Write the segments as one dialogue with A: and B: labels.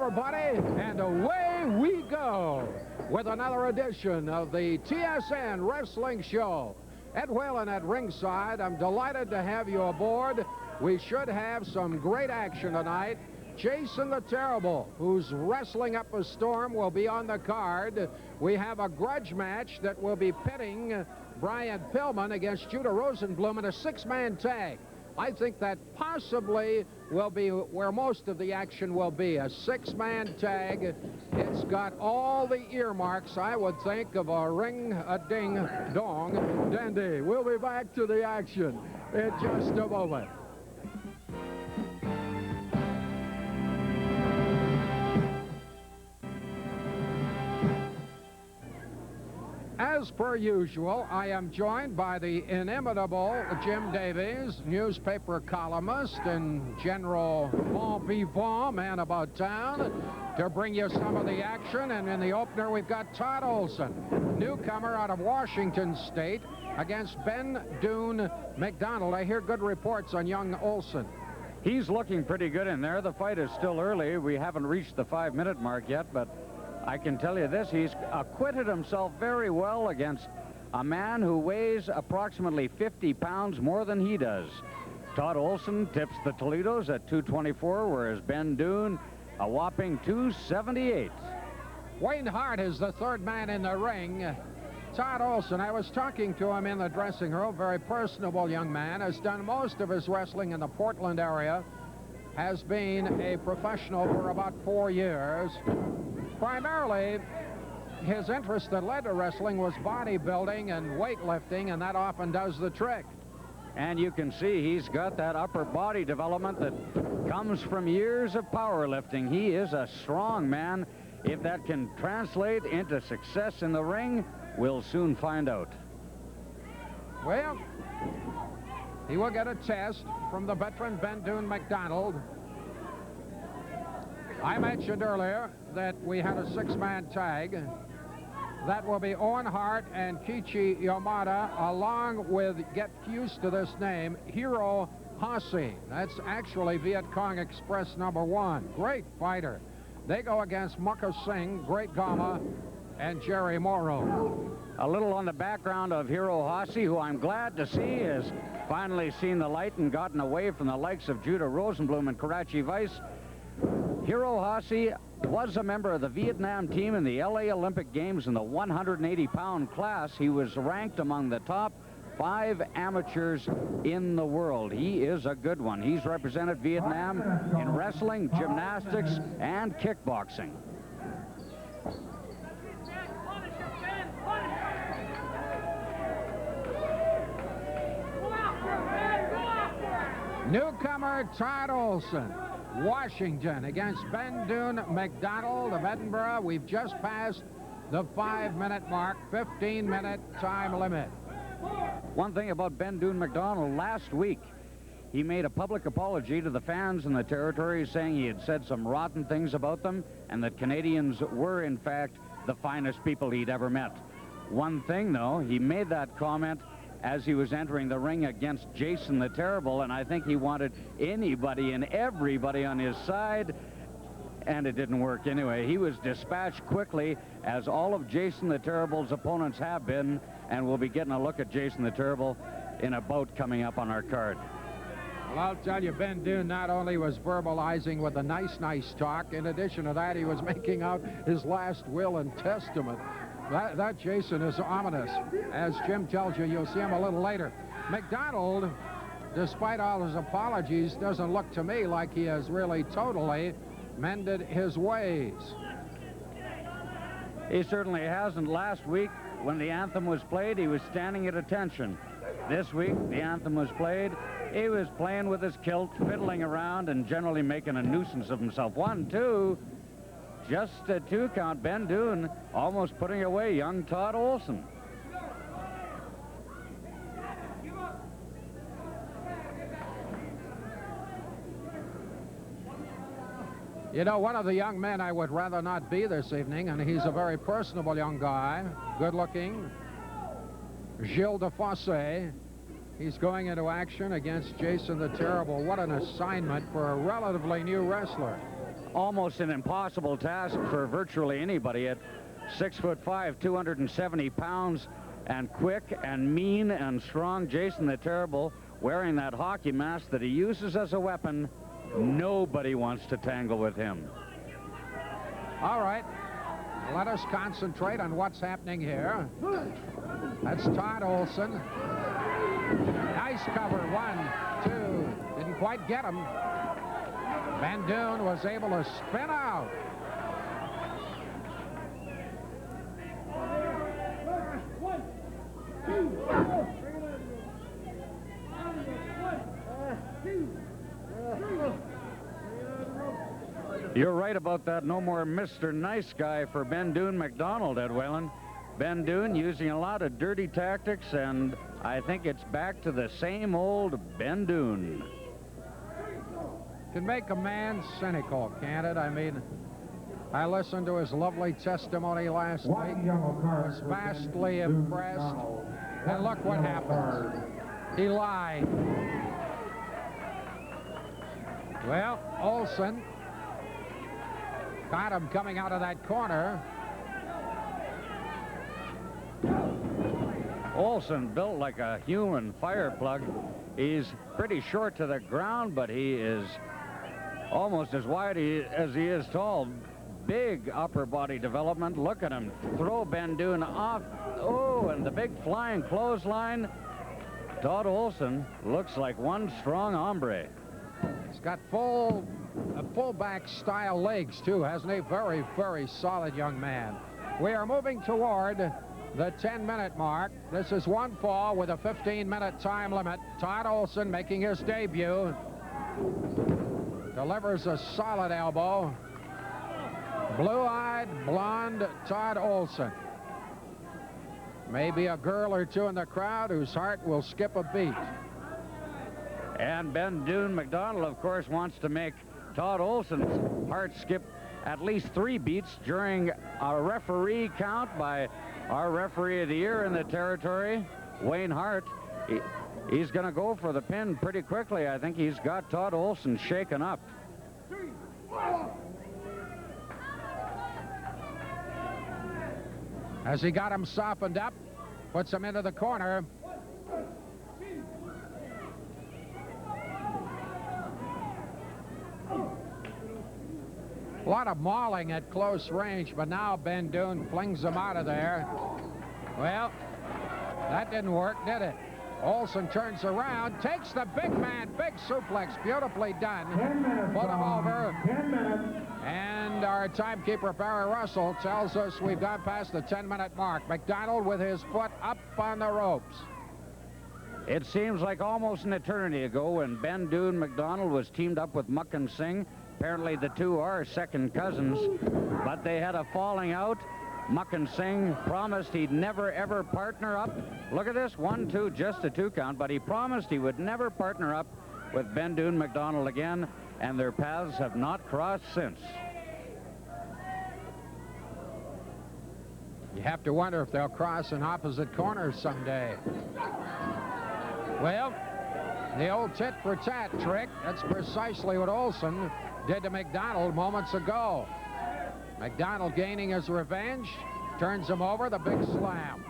A: everybody, and away we go with another edition of the TSN Wrestling Show. Ed Whalen at ringside. I'm delighted to have you aboard. We should have some great action tonight. Jason the Terrible, who's wrestling up a storm, will be on the card. We have a grudge match that will be pitting Brian Pillman against Judah Rosenblum in a six-man tag. I think that possibly will be where most of the action will be, a six-man tag. It's got all the earmarks, I would think, of a ring-a-ding-dong dandy. We'll be back to the action in just a moment. As per usual, I am joined by the inimitable Jim Davies, newspaper columnist and general bon vivant man about town, to bring you some of the action. And in the opener, we've got Todd Olson, newcomer out of Washington State, against Ben Dune McDonald. I hear good reports on young Olson.
B: He's looking pretty good in there. The fight is still early. We haven't reached the 5-minute mark yet, but I can tell you this, he's acquitted himself very well against a man who weighs approximately 50 pounds more than he does. Todd Olson tips the Toledos at 224, whereas Ben Dune a whopping 278.
A: Wayne Hart is the third man in the ring. Todd Olson, I was talking to him in the dressing room, very personable young man, has done most of his wrestling in the Portland area, has been a professional for about 4 years. Primarily, his interest that led to wrestling was bodybuilding and weightlifting, and that often does the trick.
B: And you can see he's got that upper body development that comes from years of powerlifting. He is a strong man. If that can translate into success in the ring, we'll soon find out.
A: Well, he will get a test from the veteran Ben Dune McDonald. I mentioned earlier that we had a six-man tag. That will be Owen Hart and Kichi Yamada, along with, get used to this name, Hiro Hossie. That's actually Viet Cong Express #1. Great fighter. They go against Mukha Singh, Great Gama, and Jerry Morrow.
B: A little on the background of Hiro Hossie, who I'm glad to see has finally seen the light and gotten away from the likes of Judah Rosenblum and Karachi Vice. Hiro Hossie was a member of the Vietnam team in the LA Olympic Games in the 180-pound class. He was ranked among the top 5 amateurs in the world. He is a good one. He's represented Vietnam in wrestling, gymnastics, and kickboxing.
A: Newcomer Todd Olson, Washington, against Ben Dune McDonald of Edinburgh. We've just passed the 5-minute mark, 15-minute time limit.
B: One thing about Ben Dune McDonald, last week he made a public apology to the fans in the territory, saying he had said some rotten things about them and that Canadians were in fact the finest people he'd ever met. One thing though, he made that comment as he was entering the ring against Jason the Terrible, and I think he wanted anybody and everybody on his side, and it didn't work anyway. He was dispatched quickly, as all of Jason the Terrible's opponents have been, and we'll be getting a look at Jason the Terrible in a bout coming up on our card.
A: Well, I'll tell you, Ben Dune not only was verbalizing with a nice talk, in addition to that, he was making out his last will and testament. That Jason is ominous. As Jim tells you, you'll see him a little later. McDonald, despite all his apologies, doesn't look to me like he has really totally mended his ways.
B: He certainly hasn't. Last week, when the anthem was played, he was standing at attention. This week, the anthem was played, he was playing with his kilt, fiddling around, and generally making a nuisance of himself. 1, 2... just a 2 count. Ben Dune almost putting away young Todd Olson.
A: You know, one of the young men I would rather not be this evening, and he's a very personable young guy, good-looking, Gilles Defosse. He's going into action against Jason the Terrible. What an assignment for a relatively new wrestler.
B: almost an impossible task for virtually anybody at 6'5", 270 pounds, and quick and mean and strong. Jason the Terrible, wearing that hockey mask that he uses as a weapon. Nobody wants to tangle with him.
A: All right, let us concentrate on what's happening here. That's Todd Olson. Nice cover, 1, 2, didn't quite get him. Van Duyn was able to spin out.
B: You're right about that. No more Mr. Nice Guy for Ben Duyn McDonald, Ed Whalen. Ben Duyn using a lot of dirty tactics, and I think it's back to the same old Ben Duyn.
A: Can make a man cynical, can't it? I mean, I listened to his lovely testimony last week. Was vastly impressed. And look what happened. He lied. Well, Olson got him coming out of that corner.
B: Olson built like a human fire plug. He's pretty short to the ground, but he is almost as wide as he is tall. Big upper body development. Look at him throw Ben Duyn off. Oh, and the big flying clothesline. Todd Olson looks like one strong hombre.
A: He's got fullback style legs too, hasn't he? Very, very solid young man. We are moving toward the 10-minute mark. This is one fall with a 15-minute time limit. Todd Olson making his debut. Delivers a solid elbow. Blue-eyed, blonde Todd Olson. Maybe a girl or two in the crowd whose heart will skip a beat.
B: And Ben Duyn McDonald, of course, wants to make Todd Olson's heart skip at least 3 beats during a referee count by our referee of the year in the territory, Wayne Hart. He's going to go for the pin pretty quickly. I think he's got Todd Olson shaken up.
A: As he got him softened up, puts him into the corner. A lot of mauling at close range, but now Ben Duyn flings him out of there. Well, that didn't work, did it? Olson turns around, takes the big man, big suplex, beautifully done. Pull him over.
C: 10 minutes.
A: And our timekeeper, Barry Russell, tells us we've gone past the 10-minute mark. McDonald with his foot up on the ropes.
B: It seems like almost an eternity ago when Ben Duyn McDonald was teamed up with Muckin Singh. Apparently the two are second cousins, but they had a falling out. Muckin Singh promised he'd never, ever partner up. Look at this, 1-2, just a 2 count, but he promised he would never partner up with Ben Duyn McDonald again, and their paths have not crossed since.
A: You have to wonder if they'll cross in opposite corners someday. Well, the old tit-for-tat trick, that's precisely what Olson did to McDonald moments ago. McDonald gaining his revenge, turns him over, the big slam.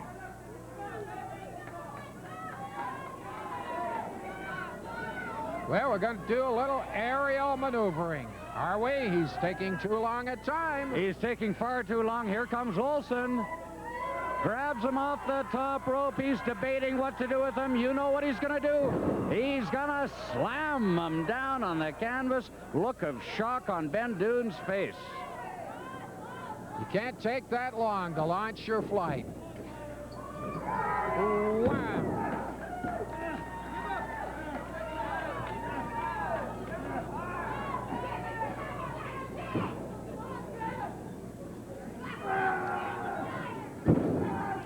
A: Well, we're going to do a little aerial maneuvering, are we? He's taking too long a time.
B: He's taking far too long. Here comes Olson. Grabs him off the top rope. He's debating what to do with him. You know what he's going to do. He's going to slam him down on the canvas. Look of shock on Ben Duyn's face.
A: You can't take that long to launch your flight. Wow.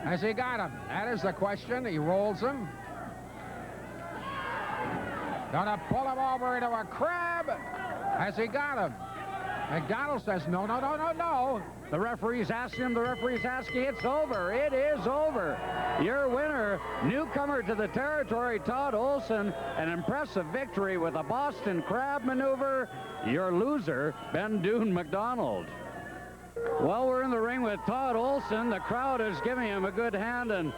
A: Has he got him? That is the question. He rolls him. Gonna pull him over into a crab. Has he got him? McDonald says, no, no, no, no, no.
B: The referee's asking him, the referee's asking, it's over. It is over. Your winner, newcomer to the territory, Todd Olson, an impressive victory with a Boston Crab maneuver. Your loser, Ben Dune McDonald. Well, we're in the ring with Todd Olson. The crowd is giving him a good hand, and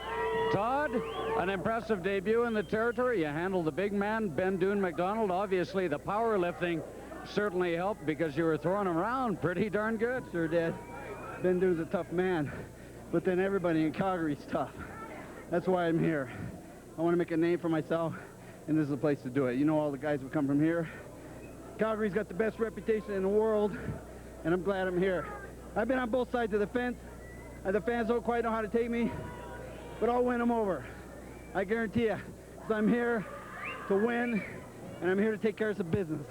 B: Todd, an impressive debut in the territory. You handled the big man, Ben Dune McDonald. Obviously, the powerlifting certainly helped because you were throwing him around pretty darn good.
C: Sure did. Ben Dune's a tough man, but then everybody in Calgary's tough. That's why I'm here. I want to make a name for myself, and this is the place to do it. You know all the guys who come from here. Calgary's got the best reputation in the world, and I'm glad I'm here. I've been on both sides of the fence, and the fans don't quite know how to take me, but I'll win them over. I guarantee you, because I'm here to win, and I'm here to take care of some business.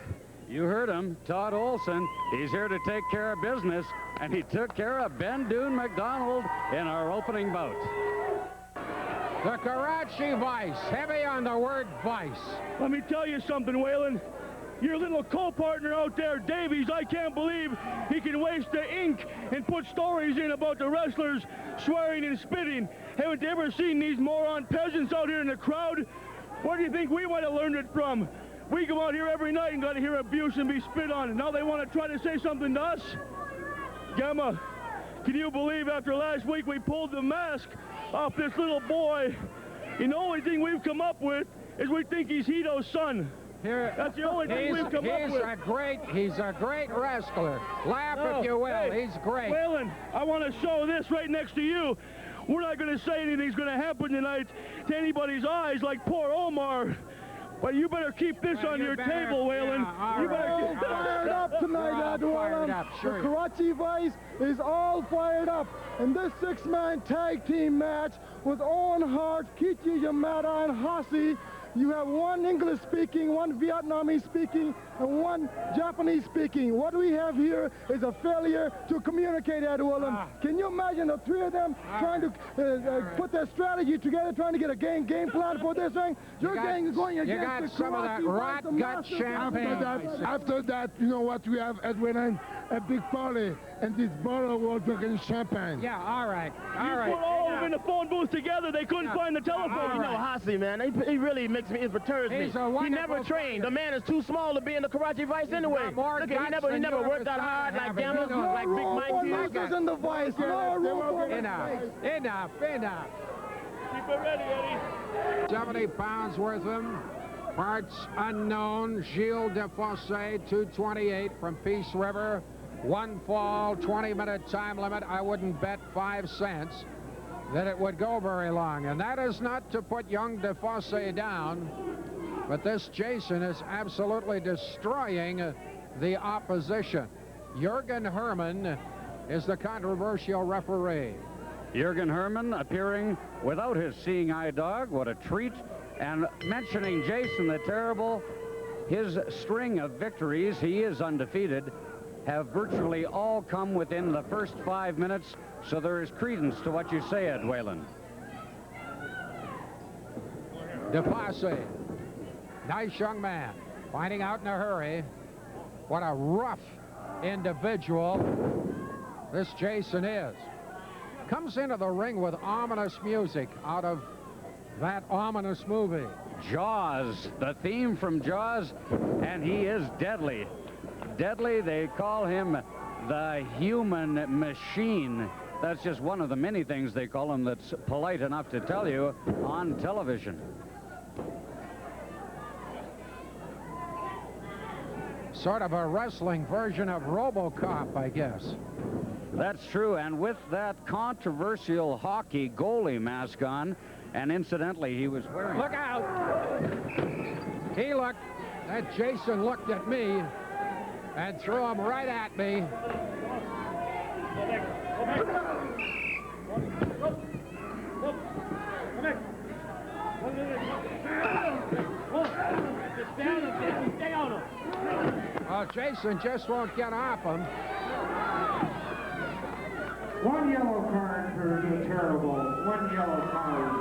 B: You heard him, Todd Olson. He's here to take care of business, and he took care of Ben Dune McDonald in our opening bout.
A: The Karachi Vice, heavy on the word vice.
D: Let me tell you something, Waylon. Your little co-partner out there, Davies, I can't believe he can waste the ink and put stories in about the wrestlers swearing and spitting. Haven't you ever seen these moron peasants out here in the crowd? Where do you think we might have learned it from? We go out here every night and got to hear abuse and be spit on, and now they want to try to say something to us? Gamma, can you believe after last week we pulled the mask off this little boy, and the only thing we've come up with is we think he's Hito's son. That's the only thing we've come up with.
A: He's a great wrestler. Laugh if you will.
D: Hey,
A: he's great.
D: Waylon, I want to show this right next to you. We're not going to say anything's going to happen tonight to anybody's eyes like poor Omar. But you better keep this on your table, Waylon.
A: Yeah,
D: you better
A: right.
D: keep this.
E: Fired up tonight,
A: Fired up, sure.
E: The Karachi Vice is all fired up. And this six-man tag team match with Owen Hart, Kichi Yamada, and Hossie. You have one English-speaking, one Vietnamese-speaking, and one Japanese-speaking. What we have here is a failure to communicate, Ed Willem. Can you imagine the three of them trying to put their strategy together, trying to get a game plan for this thing? Your gang is going against
A: You got
E: the
A: some of that
E: Karachi
A: rot
E: Vice, the
A: gut
E: Masters.
A: champagne.
F: After that, you know what we have, Edwin? A big party, and this bottle was drinking champagne.
A: Yeah, all right.
D: You put all of them in the phone booth together, they couldn't find the telephone.
G: You know, Hossie, man, he really makes me, it perturbs me.
A: He's a
G: He
A: wonderful
G: never trained. The man is too small to be in the Karachi Vice anyway.
A: more
G: Look,
A: guts
G: he
A: than
G: never
A: you
G: worked
A: ever
G: out hard
A: thought
G: like
A: of.
G: Gamma,
A: You know,
G: like Big Mike
E: No
G: did.
E: losers in the Vice. No room for
A: Enough.
D: Keep it ready, Eddie.
A: 70 pounds worth of them. Parts unknown. Gilles Defosse, 228 from Peace River. One fall, 20-minute time limit. I wouldn't bet 5 cents that it would go very long. And that is not to put young Defosse down, but this Jason is absolutely destroying the opposition. Jürgen Hermann is the controversial referee.
B: Jürgen Hermann appearing without his seeing eye dog. What a treat. And mentioning Jason the Terrible, his string of victories, he is undefeated, have virtually all come within the first 5 minutes, so there is credence to what you say, Ed Whalen.
A: Defosse, nice young man, finding out in a hurry. What a rough individual this Jason is. Comes into the ring with ominous music out of that ominous movie.
B: Jaws, the theme from Jaws, and he is deadly. Deadly, they call him the human machine. That's just one of the many things they call him that's polite enough to tell you on television.
A: Sort of a wrestling version of RoboCop, I guess.
B: That's true, and with that controversial hockey goalie mask on, and incidentally, he was wearing...
A: Look out! He looked, that Jason looked at me and threw him right at me. Well, Jason just won't get off him.
H: One yellow card for the Terrible. One yellow card.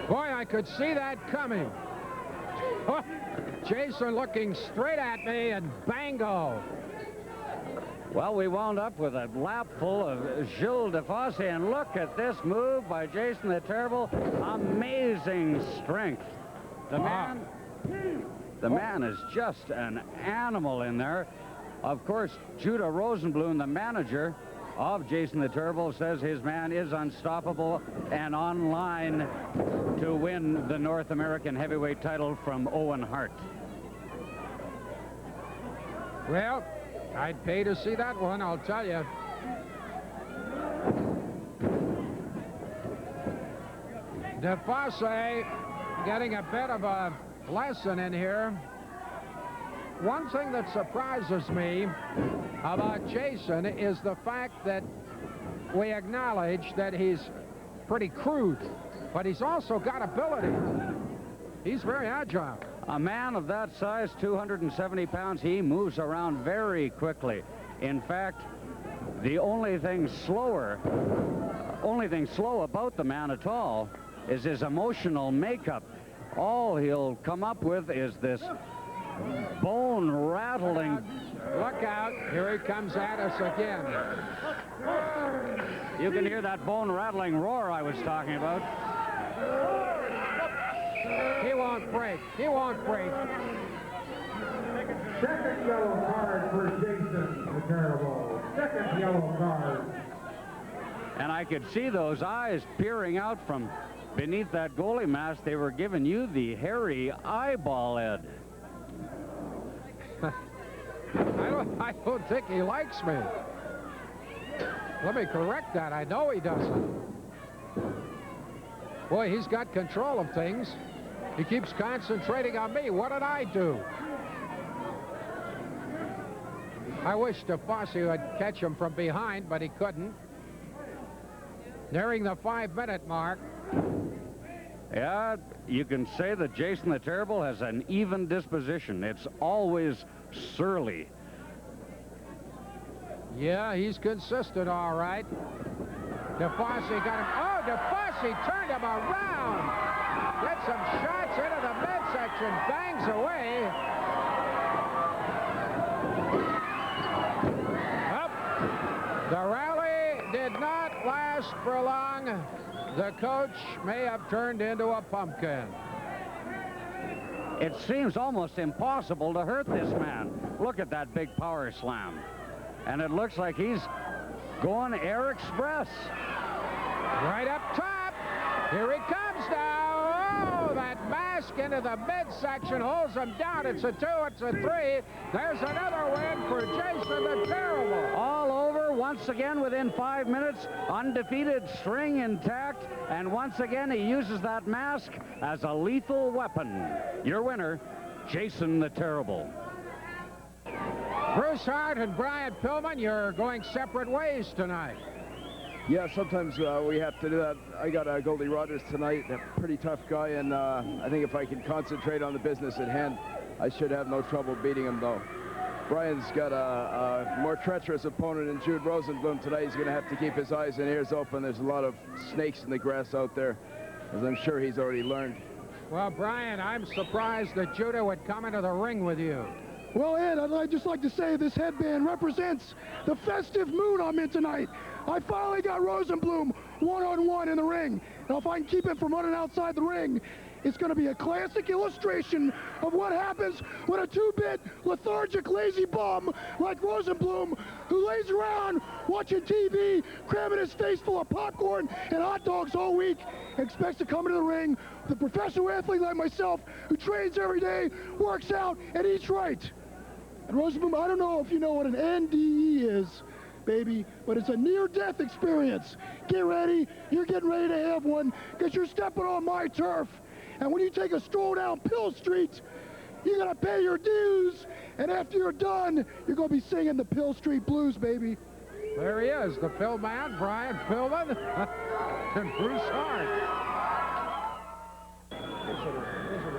A: Boy, I could see that coming. Jason looking straight at me, and bango.
B: Well, we wound up with a lap full of Jules DeFosse, and look at this move by Jason the Terrible. Amazing strength. The man is just an animal in there. Of course, Judah Rosenblum, the manager of Jason the Terrible, says his man is unstoppable and on line to win the North American heavyweight title from Owen Hart.
A: Well, I'd pay to see that one, I'll tell you. DeFosse getting a bit of a lesson in here. One thing that surprises me about Jason is the fact that we acknowledge that he's pretty crude, but he's also got ability. He's very agile.
B: A man of that size, 270 pounds, he moves around very quickly. In fact, the only thing slow about the man at all is his emotional makeup. All he'll come up with is this bone-rattling.
A: Look out, here he comes at us again.
B: You can hear that bone-rattling roar I was talking about.
A: He won't break. He won't break.
H: Second yellow card for Jason the Terrible. Second yellow card.
B: And I could see those eyes peering out from beneath that goalie mask. They were giving you the hairy eyeball, Ed.
A: I don't think he likes me. Let me correct that. I know he doesn't. Boy, he's got control of things. He keeps concentrating on me. What did I do? I wish DeFosse would catch him from behind, but he couldn't. Nearing the 5-minute mark.
B: Yeah, you can say that Jason the Terrible has an even disposition. It's always surly.
A: Yeah, he's consistent, all right. DeFosse got him. Oh, DeFosse turned him around. Gets some shots into the midsection. Bangs away. Up. The rally did not last for long. The coach may have turned into a pumpkin.
B: It seems almost impossible to hurt this man. Look at that big power slam. And it looks like he's going Air Express.
A: Right up top. Here he comes now. Oh, that mask into the midsection holds him down. It's a 2, it's a 3. There's another win for Jason the Terrible.
B: All over once again within 5 minutes. Undefeated, string intact. And once again, he uses that mask as a lethal weapon. Your winner, Jason the Terrible.
A: Bruce Hart and Brian Pillman, you're going separate ways tonight.
C: Yeah, sometimes we have to do that. I got Goldie Rogers tonight, a pretty tough guy, and I think if I can concentrate on the business at hand, I should have no trouble beating him, though. Brian's got a more treacherous opponent in Jude Rosenblum today. He's going to have to keep his eyes and ears open. There's a lot of snakes in the grass out there, as I'm sure he's already learned.
A: Well, Brian, I'm surprised that Judah would come into the ring with you.
E: Well, Ed, I'd just like to say this headband represents the festive mood I'm in tonight. I finally got Rosenblum one-on-one in the ring. Now, if I can keep him from running outside the ring, it's going to be a classic illustration of what happens when a two-bit, lethargic, lazy bum like Rosenblum, who lays around watching TV, cramming his face full of popcorn and hot dogs all week, expects to come into the ring with a professional athlete like myself who trains every day, works out, and eats right. And Rosenblum, I don't know if you know what an NDE is, baby, but it's a near-death experience. Get ready. You're getting ready to have one because you're stepping on my turf. And when you take a stroll down Pill Street, you got to pay your dues. And after you're done, you're going to be singing the Pill Street Blues, baby.
A: There he is, the Pill Man, Brian Pillman, and Bruce Hart.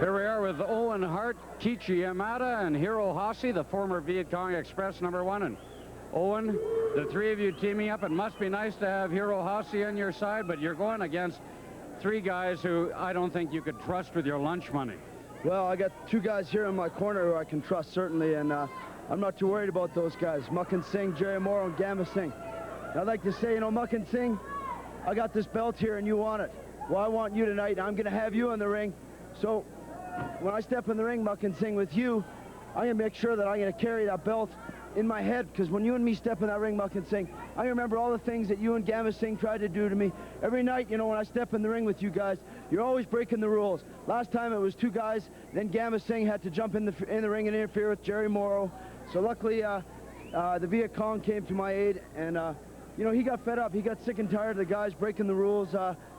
B: Here we are with Owen Hart, Kichi Yamada, and Hiro Hossie, the former Viet Cong Express #1. And Owen, the three of you teaming up. It must be nice to have Hiro Hossie on your side, but you're going against three guys who I don't think you could trust with your lunch money.
C: Well, I got two guys here in my corner who I can trust, certainly, and I'm not too worried about those guys. Muckin Singh, Jerry Morrow, and Gamma Singh. And I'd like to say, you know, Muckin Singh, I got this belt here and you want it. Well, I want you tonight. I'm going to have you in the ring. So when I step in the ring, Muckin Singh, with you, I'm going to make sure that I'm going to carry that belt in my head, because when you and me step in that ring, Muckin Singh, I remember all the things that you and Gamma Singh tried to do to me. Every night, you know, when I step in the ring with you guys, you're always breaking the rules. Last time it was two guys, then Gamma Singh had to jump in the ring and interfere with Jerry Morrow. So luckily, the Viet Cong came to my aid, and you know, he got fed up. He got sick and tired of the guys breaking the rules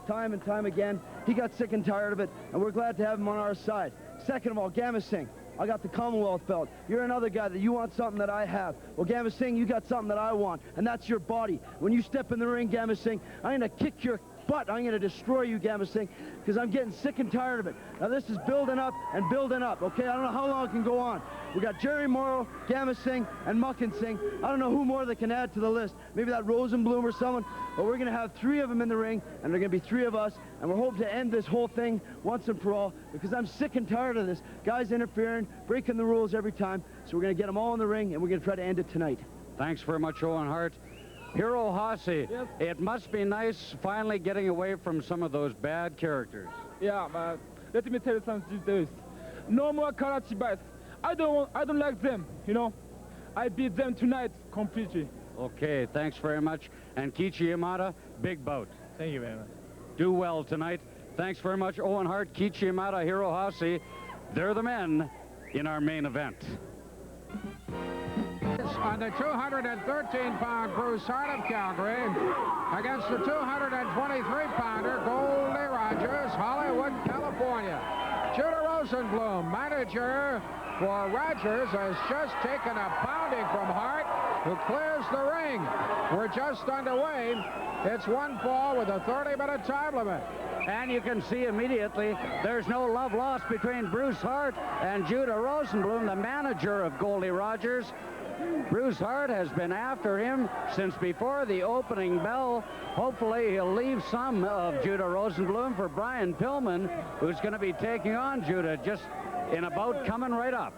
C: time and time again. He got sick and tired of it, and we're glad to have him on our side. Second of all, Gamma Singh, I got the Commonwealth belt. You're another guy that you want something that I have. Well, Gamma Singh, you got something that I want, and that's your body. When you step in the ring, Gamma Singh, I'm going to kick your butt. I'm going to destroy you, Gamma Singh, because I'm getting sick and tired of it. Now, this is building up and building up, okay? I don't know how long it can go on. We got Jerry Morrow, Gamma Singh, and Muckin Singh. I don't know who more they can add to the list. Maybe that Rosenblum or someone. But we're going to have three of them in the ring, and they're going to be three of us, and we're hoping to end this whole thing once and for all, because I'm sick and tired of this. Guys interfering, breaking the rules every time. So we're going to get them all in the ring, and we're going to try to end it tonight.
B: Thanks very much, Owen Hart. Hero Hossie,
I: Yes.
B: It must be nice finally getting away from some of those bad characters.
I: Yeah, but let me tell you something these days. No more Karachi Vice. I don't like them, you know. I beat them tonight completely.
B: Okay, thanks very much. And Kichi Yamada, big bout.
I: Thank you very much.
B: Do well tonight. Thanks very much, Owen Hart, Kichi Yamada, Hero Hossie. They're the men in our main event.
A: On the 213-pound Bruce Hart of Calgary against the 223-pounder Goldie Rogers, Hollywood, California. Judah Rosenblum, manager for Rogers, has just taken a pounding from Hart, who clears the ring. We're just underway. It's one fall with a 30-minute time limit.
B: And you can see immediately there's no love lost between Bruce Hart and Judah Rosenblum, the manager of Goldie Rogers. Bruce Hart has been after him since before the opening bell. Hopefully he'll leave some of Judah Rosenblum for Brian Pillman, who's going to be taking on Judah just in about coming right up.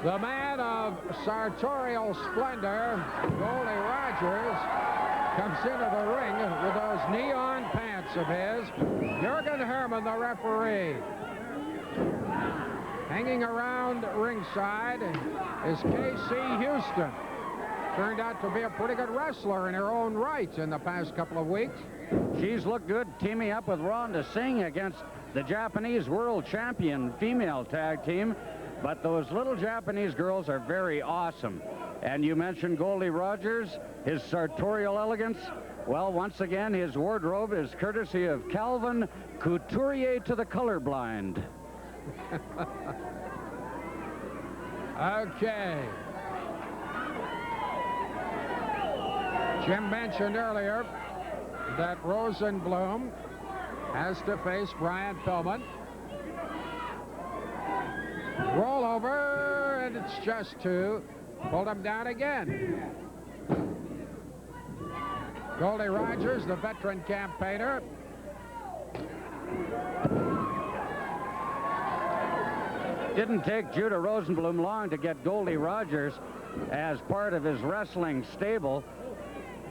A: The man of sartorial splendor, Goldie Rogers, comes into the ring with those neon pants of his. Jürgen Herman, the referee. Hanging around ringside is K.C. Houston. Turned out to be a pretty good wrestler in her own right in the past couple of weeks.
B: She's looked good teaming up with Rhonda Singh against the Japanese world champion female tag team. But those little Japanese girls are very awesome. And you mentioned Goldie Rogers, his sartorial elegance. Well, once again, his wardrobe is courtesy of Calvin Couturier to the colorblind.
A: Okay. Jim mentioned earlier that Rosenblum has to face Brian Pillman. Roll over, and it's just two. Pulled him down again. Goldie Rogers, the veteran campaigner.
B: Didn't take Judah Rosenblum long to get Goldie Rogers as part of his wrestling stable.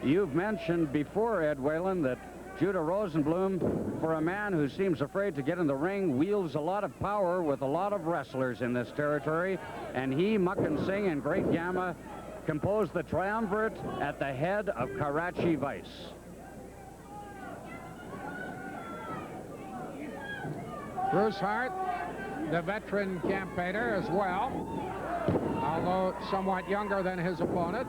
B: You've mentioned before, Ed Whalen, that Judah Rosenblum, for a man who seems afraid to get in the ring, wields a lot of power with a lot of wrestlers in this territory. And he, Muckin Singh, and Great Gamma composed the triumvirate at the head of Karachi Vice.
A: Bruce Hart, the veteran campaigner as well, although somewhat younger than his opponent.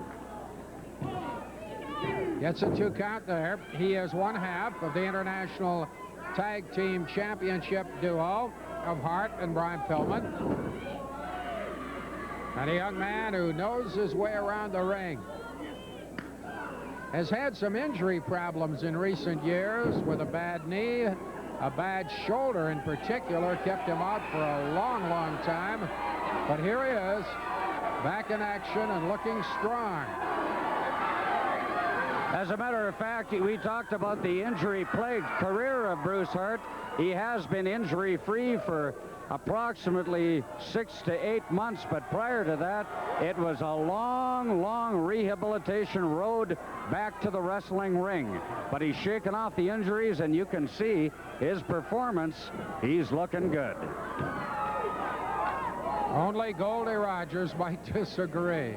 A: Gets a 2 count there. He is one half of the International Tag Team Championship duo of Hart and Brian Pillman. And a young man who knows his way around the ring. Has had some injury problems in recent years with a bad knee, a bad shoulder in particular, kept him out for a long, long time. But here he is, back in action and looking strong.
B: As a matter of fact, we talked about the injury-plagued career of Bruce Hart. He has been injury-free for approximately 6 to 8 months, but prior to that, it was a long, long rehabilitation road back to the wrestling ring. But he's shaken off the injuries, and you can see his performance. He's looking good.
A: Only Goldie Rogers might disagree.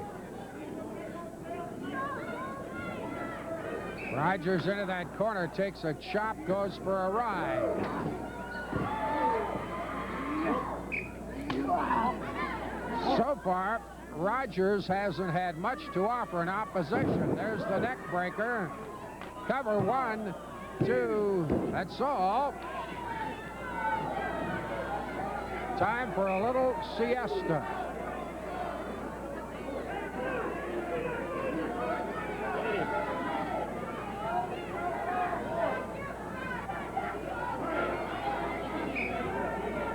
A: Rogers into that corner, takes a chop, goes for a ride. So far, Rogers hasn't had much to offer in opposition. There's the neck breaker. Cover 1, 2, that's all. Time for a little siesta.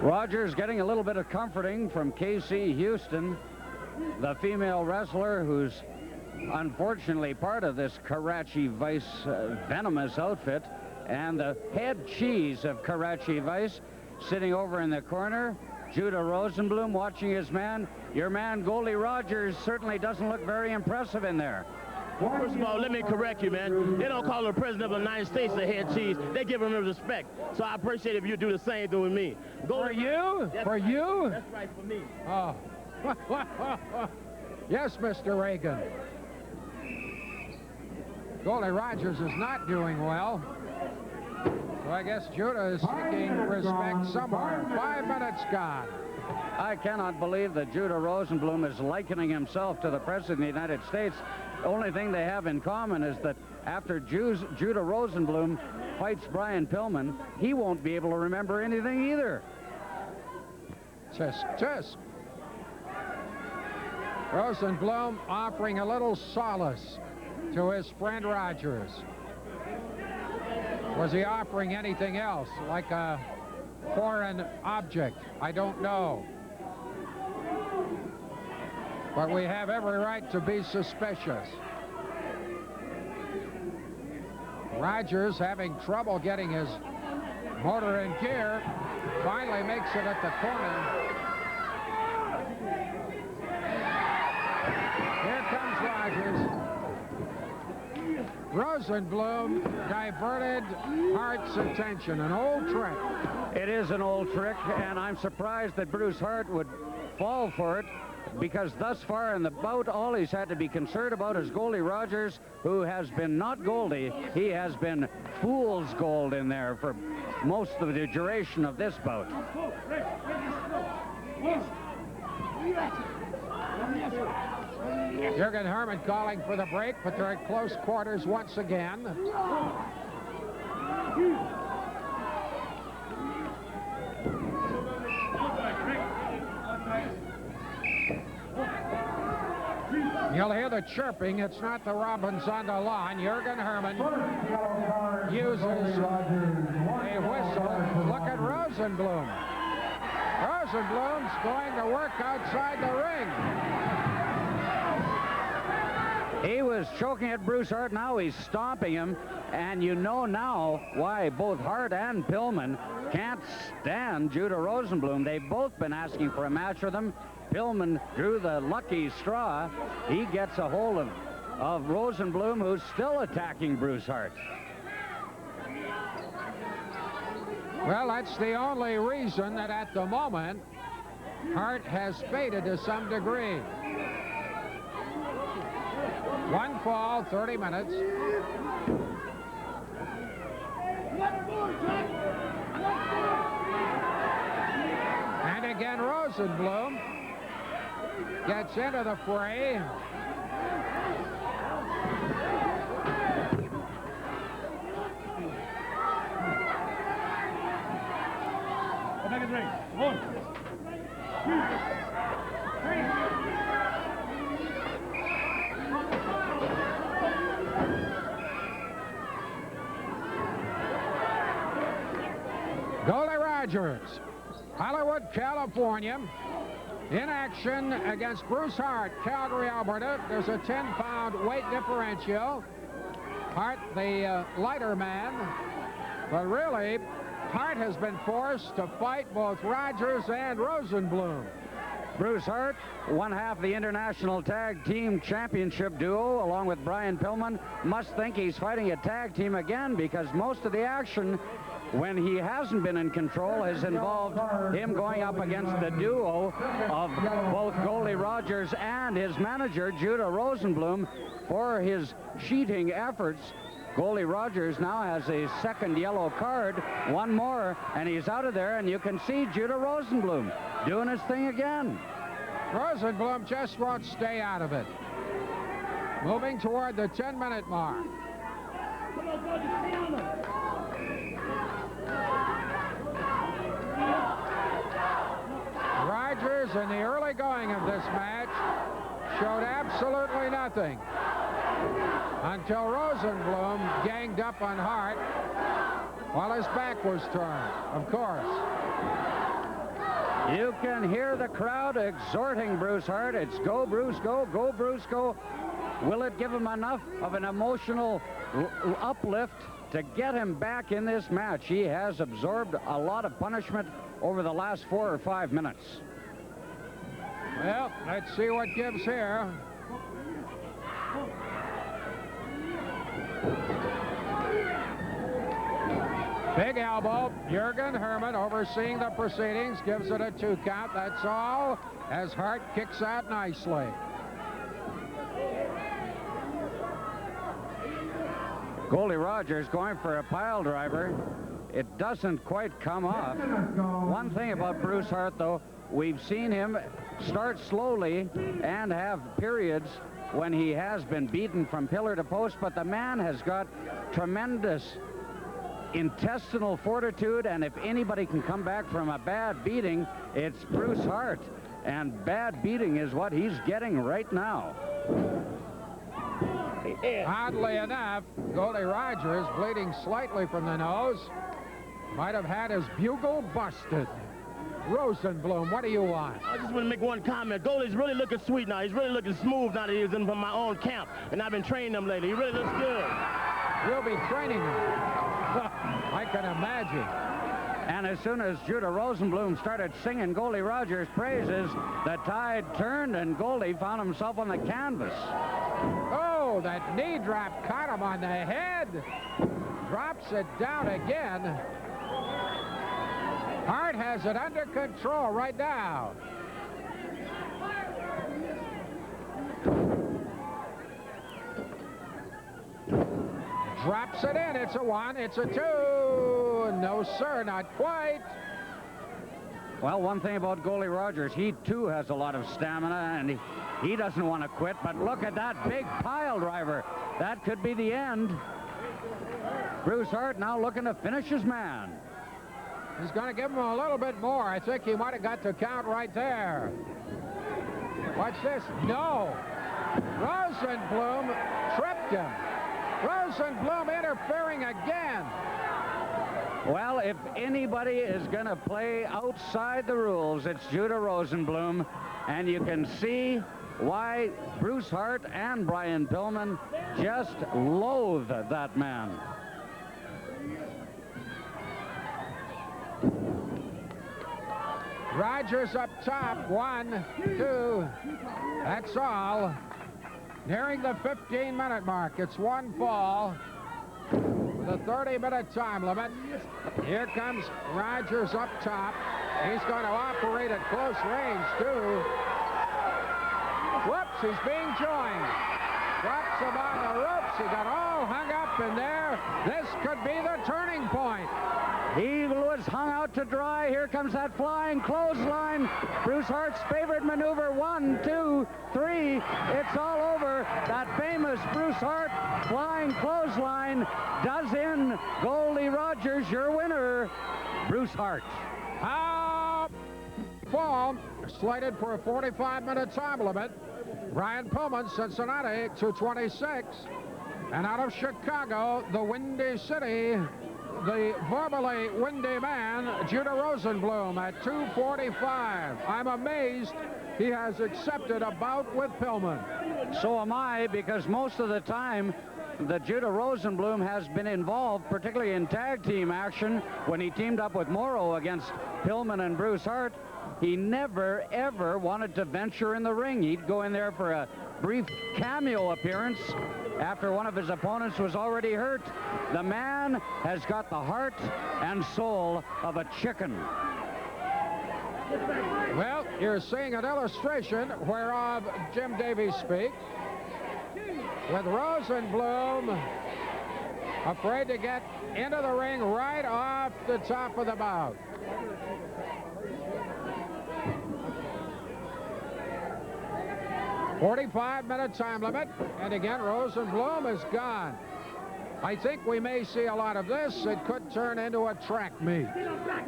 B: Rogers getting a little bit of comforting from Casey Houston, the female wrestler who's unfortunately part of this Karachi Vice venomous outfit, and the head cheese of Karachi Vice sitting over in the corner. Judah Rosenblum watching his man. Your man Goldie Rogers certainly doesn't look very impressive in there.
G: First of all, let me correct you, man. They don't call the president of the United States the head cheese. They give him respect. So I appreciate if you do the same thing with me.
A: For you? For you?
G: That's right, for me.
A: Oh. Yes, Mr. Reagan. Goldie Rogers is not doing well. So I guess Judah is seeking respect somewhere. 5 minutes gone.
B: I cannot believe that Judah Rosenblum is likening himself to the President of the United States. The only thing they have in common is that after Judah Rosenblum fights Brian Pillman, he won't be able to remember anything either.
A: Tisk, tisk. Rosenblum offering a little solace to his friend Rogers. Was he offering anything else, like a foreign object? I don't know. But we have every right to be suspicious. Rogers having trouble getting his motor in gear, finally makes it at the corner. Here comes Rogers. Rosenblum diverted Hart's attention, an old trick.
B: It is an old trick, and I'm surprised that Bruce Hart would fall for it, because thus far in the bout, all he's had to be concerned about is Goldie Rogers, who has been not Goldie, he has been fool's gold in there for most of the duration of this bout.
A: Jürgen Herman calling for the break, but they're at close quarters once again. You'll hear the chirping. It's not the Robins on the lawn. Jürgen Herman uses a whistle. Look at Rosenblum. Rosenblum's going to work outside the ring.
B: He was choking at Bruce Hart. Now he's stomping him. And you know now why both Hart and Pillman can't stand Judah Rosenblum. They've both been asking for a match with him. Pillman drew the lucky straw. He gets a hold of Rosenblum, who's still attacking Bruce Hart.
A: Well, that's the only reason that at the moment Hart has faded to some degree. One fall, 30 minutes. And again, Rosenblum gets into the fray.
D: One, two, three.
A: Goldie Rogers, Hollywood, California, in action against Bruce Hart, Calgary, Alberta. There's a 10-pound weight differential. Hart, the lighter man. But really, Hart has been forced to fight both Rogers and Rosenblum.
B: Bruce Hart, one half of the International Tag Team Championship duo, along with Brian Pillman, must think he's fighting a tag team again, because most of the action, when he hasn't been in control, has involved him going up against the duo of both Goldie Rogers and his manager, Judah Rosenblum, for his cheating efforts. Goldie Rogers now has a second yellow card, one more, and he's out of there, and you can see Judah Rosenblum doing his thing again.
A: Rosenblum just won't stay out of it. Moving toward the 10-minute mark. Rogers, in the early going of this match, showed absolutely nothing until Rosenblum ganged up on Hart while his back was turned, of course.
B: You can hear the crowd exhorting Bruce Hart. It's go, Bruce, go, go, Bruce, go. Will it give him enough of an emotional uplift to get him back in this match? He has absorbed a lot of punishment over the last 4 or 5 minutes.
A: Well, let's see what gives here. Big elbow. Jürgen Hermann, overseeing the proceedings, gives it a 2 count. That's all, as Hart kicks out nicely.
B: Goldie Rogers going for a pile driver. It doesn't quite come off. One thing about Bruce Hart, though, we've seen him start slowly and have periods when he has been beaten from pillar to post, but the man has got tremendous intestinal fortitude, and if anybody can come back from a bad beating, it's Bruce Hart. And bad beating is what he's getting right now.
A: Oddly enough, Goldie Rogers, bleeding slightly from the nose, might have had his bugle busted. Rosenblum, what do you want?
G: I just want to make one comment. Goldie's really looking sweet now. He's really looking smooth now that he's in from my own camp, and I've been training him lately. He really looks good.
A: You'll be training him. I can imagine.
B: And as soon as Judah Rosenblum started singing Goldie Rogers' praises, the tide turned and Goldie found himself on the canvas.
A: Oh, that knee drop caught him on the head. Drops it down again. Hart has it under control right now. Drops it in. It's a 1. It's a 2. No, sir, not quite.
B: Well, one thing about Goldie Rogers, he too has a lot of stamina, and he doesn't want to quit. But look at that big pile driver. That could be the end. Bruce Hart now looking to finish his man.
A: He's going to give him a little bit more. I think he might have got the count right there. Watch this. No. Rosenblum tripped him. Rosenblum interfering again.
B: Well, if anybody is going to play outside the rules, it's Judah Rosenblum. And you can see why Bruce Hart and Brian Pillman just loathe that man.
A: Rogers up top. 1, 2. That's all. Nearing the 15-minute mark. It's 1 fall with a 30-minute time limit. Here comes Rogers up top. He's going to operate at close range, too. Whoops, he's being joined. Drops him on the ropes. He got all hung up in there. This could be the turning point.
B: He was hung out to dry. Here comes that flying clothesline. Bruce Hart's favorite maneuver. 1, 2, 3. It's all over. That famous Bruce Hart flying clothesline does in Goldie Rogers, your winner, Bruce Hart.
A: Fall slated for a 45-minute time limit. Brian Pillman, Cincinnati, 226. And out of Chicago, the Windy City, the verbally windy man, Judah Rosenblum, at 245. I'm amazed he has accepted a bout with Pillman.
B: So am I, because most of the time that Judah Rosenblum has been involved, particularly in tag team action, when he teamed up with Morrow against Pillman and Bruce Hart. He never, ever wanted to venture in the ring. He'd go in there for a brief cameo appearance after one of his opponents was already hurt. The man has got the heart and soul of a chicken.
A: Well, you're seeing an illustration whereof Jim Davies speaks, with Rosenblum afraid to get into the ring right off the top of the bout. "45-minute time limit, and again Rosenblum is gone." I think we may see a lot of this. It could turn into a track meet.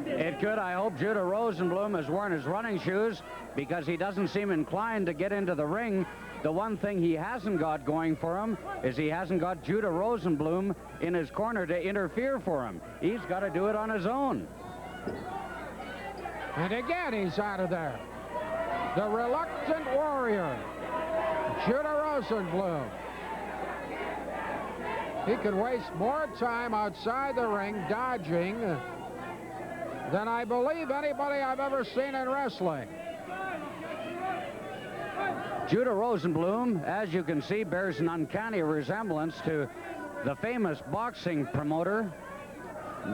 B: It could. I hope Judah Rosenblum has worn his running shoes, because he doesn't seem inclined to get into the ring. The one thing he hasn't got going for him is he hasn't got Judah Rosenblum in his corner to interfere for him. He's got to do it on his own.
A: And again, he's out of there. The reluctant warrior, Judah Rosenblum. He can waste more time outside the ring dodging than I believe anybody I've ever seen in wrestling.
B: Judah Rosenblum, as you can see, bears an uncanny resemblance to the famous boxing promoter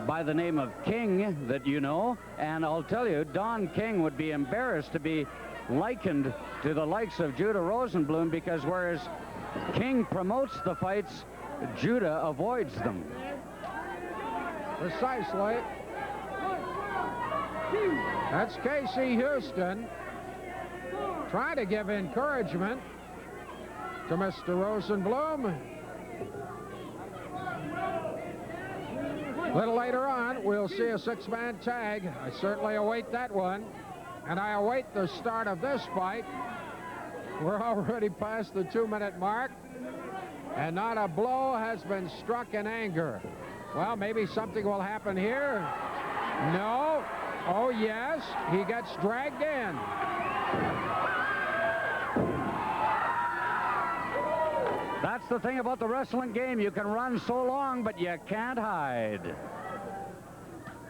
B: by the name of King that you know. And I'll tell you, Don King would be embarrassed to be likened to the likes of Judah Rosenblum, because whereas King promotes the fights, Judah avoids them.
A: Precisely. That's Casey Houston trying to give encouragement to Mr. Rosenblum. A little later on, we'll see a six-man tag. I certainly await that one. And I await the start of this fight. We're already past the 2-minute mark, and not a blow has been struck in anger. Well, maybe something will happen here. No. Oh, yes. He gets dragged in.
B: That's the thing about the wrestling game. You can run so long, but you can't hide.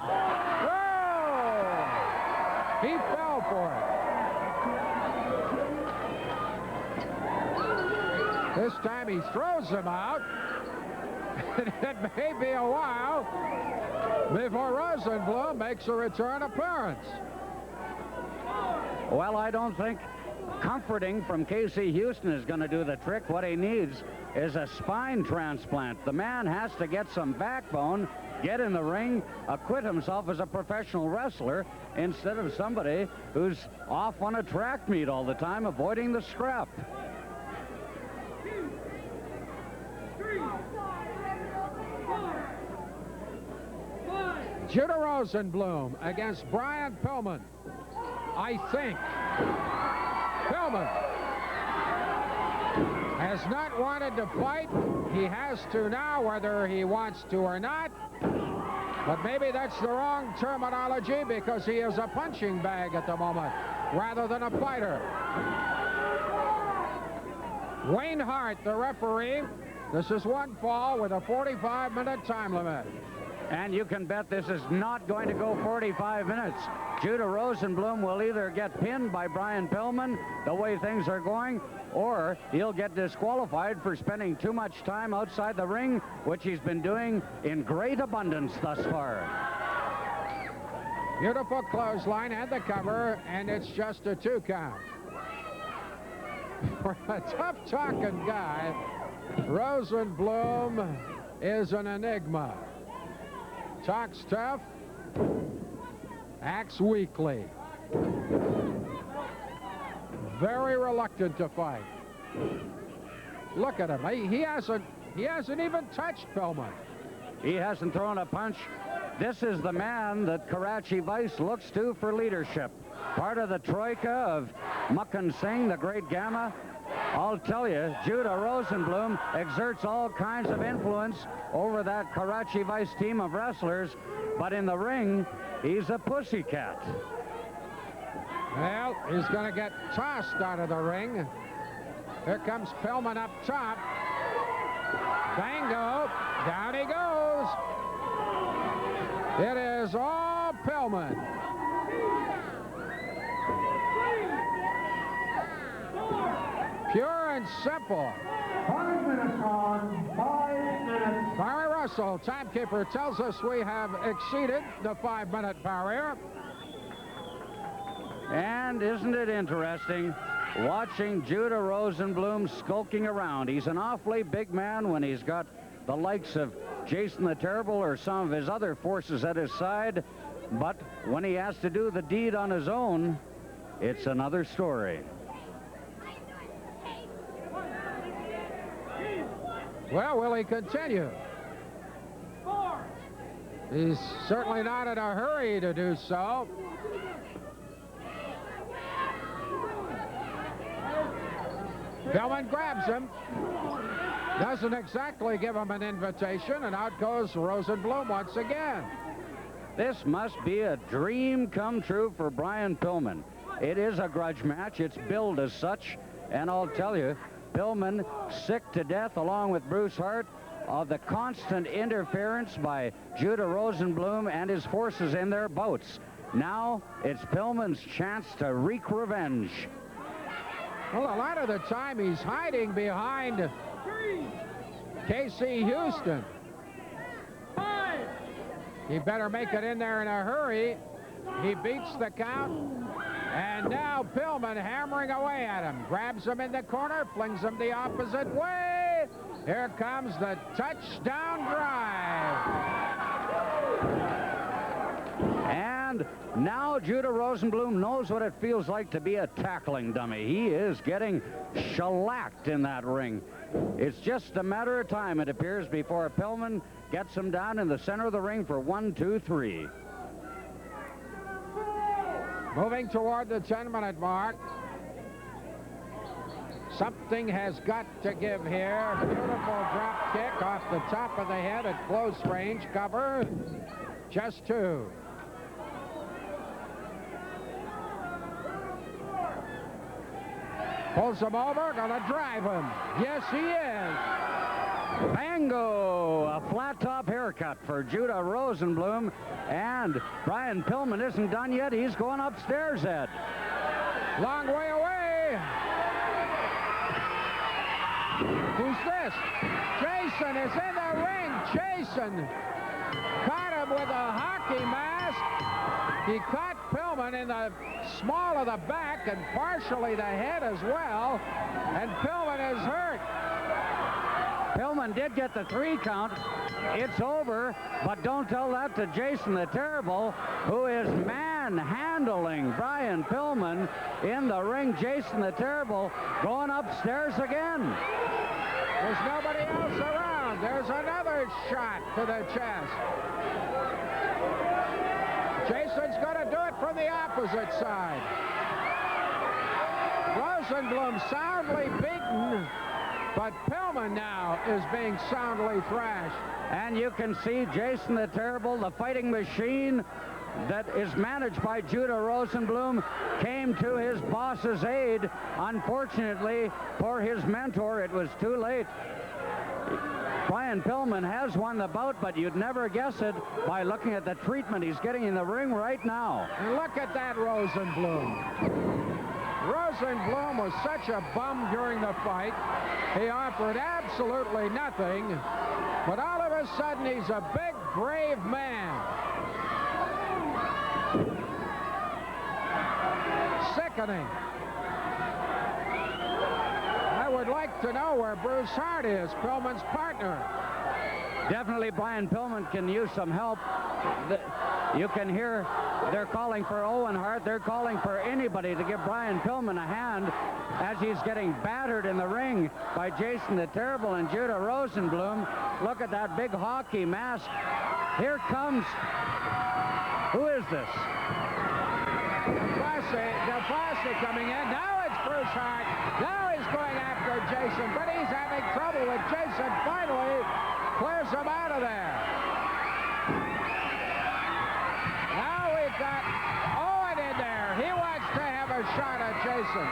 A: Oh! He fell for it. This time he throws him out. It may be a while before Rosenblum makes a return appearance.
B: Well, I don't think comforting from Casey Houston is going to do the trick. What he needs is a spine transplant. The man has to get some backbone, get in the ring, acquit himself as a professional wrestler instead of somebody who's off on a track meet all the time, avoiding the scrap.
A: Judah Rosenblum against Brian Pillman. I think Pillman has not wanted to fight. He has to now, whether he wants to or not. But maybe that's the wrong terminology, because he is a punching bag at the moment rather than a fighter. Wayne Hart, the referee. This is one fall with a 45-minute time limit.
B: And you can bet this is not going to go 45 minutes. Judah Rosenblum will either get pinned by Brian Pillman, the way things are going, or he'll get disqualified for spending too much time outside the ring, which he's been doing in great abundance thus far.
A: Beautiful clothesline and the cover, and it's just a 2 count. For a tough-talking guy, Rosenblum is an enigma. Talks tough, acts weakly. Very reluctant to fight. Look at him. He hasn't even touched Pillman.
B: He hasn't thrown a punch. This is the man that Karachi Vice looks to for leadership. Part of the troika of Mukkan Singh, the great Gamma. I'll tell you, Judah Rosenblum exerts all kinds of influence over that Karachi Vice team of wrestlers, but in the ring, he's a pussycat.
A: Well, he's going to get tossed out of the ring. Here comes Pillman up top. Bango. Down he goes. It is all Pillman. Pure and simple.
H: 5 minutes on, 5 minutes.
A: Barry Russell, timekeeper, tells us we have exceeded the 5-minute barrier.
B: And isn't it interesting watching Judah Rosenblum skulking around? He's an awfully big man when he's got the likes of Jason the Terrible or some of his other forces at his side. But when he has to do the deed on his own, it's another story.
A: Well, will he continue? He's certainly not in a hurry to do so. Pillman grabs him. Doesn't exactly give him an invitation, and out goes Rosenblum once again.
B: This must be a dream come true for Brian Pillman. It is a grudge match. It's billed as such, and I'll tell you, Pillman sick to death, along with Bruce Hart, of the constant interference by Judah Rosenblum and his forces in their bouts. Now it's Pillman's chance to wreak revenge.
A: Well, a lot of the time he's hiding behind K.C. Houston. He better make it in there in a hurry. He beats the count. And now Pillman hammering away at him. Grabs him in the corner, flings him the opposite way. Here comes the touchdown drive.
B: And now Judah Rosenblum knows what it feels like to be a tackling dummy. He is getting shellacked in that ring. It's just a matter of time, it appears, before Pillman gets him down in the center of the ring for 1, 2, 3.
A: Moving toward the 10-minute mark. Something has got to give here. Beautiful drop kick off the top of the head at close range. Cover. Just 2. Pulls him over, gonna drive him. Yes, he is.
B: Bango! A flat top haircut for Judah Rosenblum. And Brian Pillman isn't done yet. He's going upstairs, Ed.
A: Long way away. Who's this? Jason is in the ring. Jason caught him with a hockey mask. He caught Pillman in the small of the back and partially the head as well. And Pillman is hurt.
B: Pillman did get the 3 count. It's over, but don't tell that to Jason the Terrible, who is manhandling Brian Pillman in the ring. Jason the Terrible going upstairs again.
A: There's nobody else around. There's another shot to the chest. Jason's going to do it from the opposite side. Rosenblum soundly beaten, but Pillman now is being soundly thrashed.
B: And you can see Jason the Terrible, the fighting machine that is managed by Judah Rosenblum, came to his boss's aid. Unfortunately for his mentor, it was too late. Brian Pillman has won the bout, but you'd never guess it by looking at the treatment he's getting in the ring right now.
A: And look at that Rosenblum. Rosenblum was such a bum during the fight. He offered absolutely nothing, but all of a sudden he's a big, brave man. Sickening. I would like to know where Bruce Hart is, Pillman's partner.
B: Definitely Brian Pillman can use some help. You can hear they're calling for Owen Hart. They're calling for anybody to give Brian Pillman a hand as he's getting battered in the ring by Jason the Terrible and Judah Rosenblum. Look at that big hockey mask. Here comes, who is this?
A: DeFosse coming in. Now it's Bruce Hart. Now he's going after Jason, but he's having trouble with Jason. Finally clears him out of there. Now we've got Owen in there. He wants to have a shot at Jason.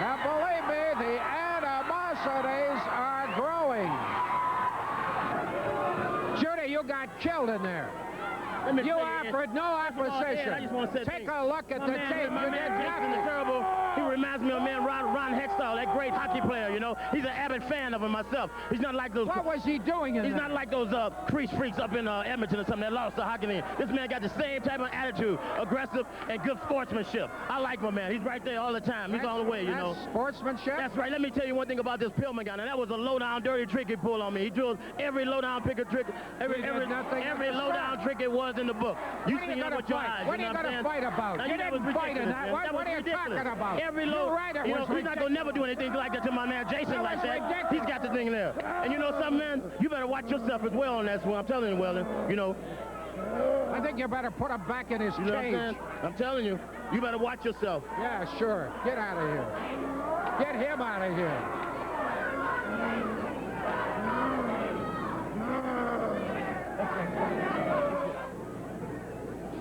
A: Now believe me, the animosities are growing. Judy, you got killed in there. You offered no opposition.
G: I just want to say
A: Take a look at the tape.
G: My man Jason the Terrible, he reminds me of man Ron Hextall, that great hockey player, you know. He's an avid fan of him myself. He's not like those...
A: What was he doing in
G: He's
A: there?
G: not like those crease freaks up in Edmonton or something that lost the hockey league. This man got the same type of attitude, aggressive and good sportsmanship. I like my man. He's right there all the time. He's all the way, you know.
A: Sportsmanship?
G: That's right. Let me tell you one thing about this Pillman guy. Now, that was a low-down, dirty trick he pulled on me. He drew every low-down picker trick, every low-down trick it was in the book. You see him with your eyes.
A: What are you going to fight about? You didn't fight in that. What are you talking about?
G: Every low,
A: you know,
G: he's not going to never do anything like that to my man Jason like that. He's got the thing there. And you know something, man? You better watch yourself as well on that one. I'm telling you, Weldon. You know.
A: I think you better put him back in his cage.
G: Know what I'm saying? I'm telling you. You better watch yourself.
A: Yeah, sure. Get out of here. Get him out of here.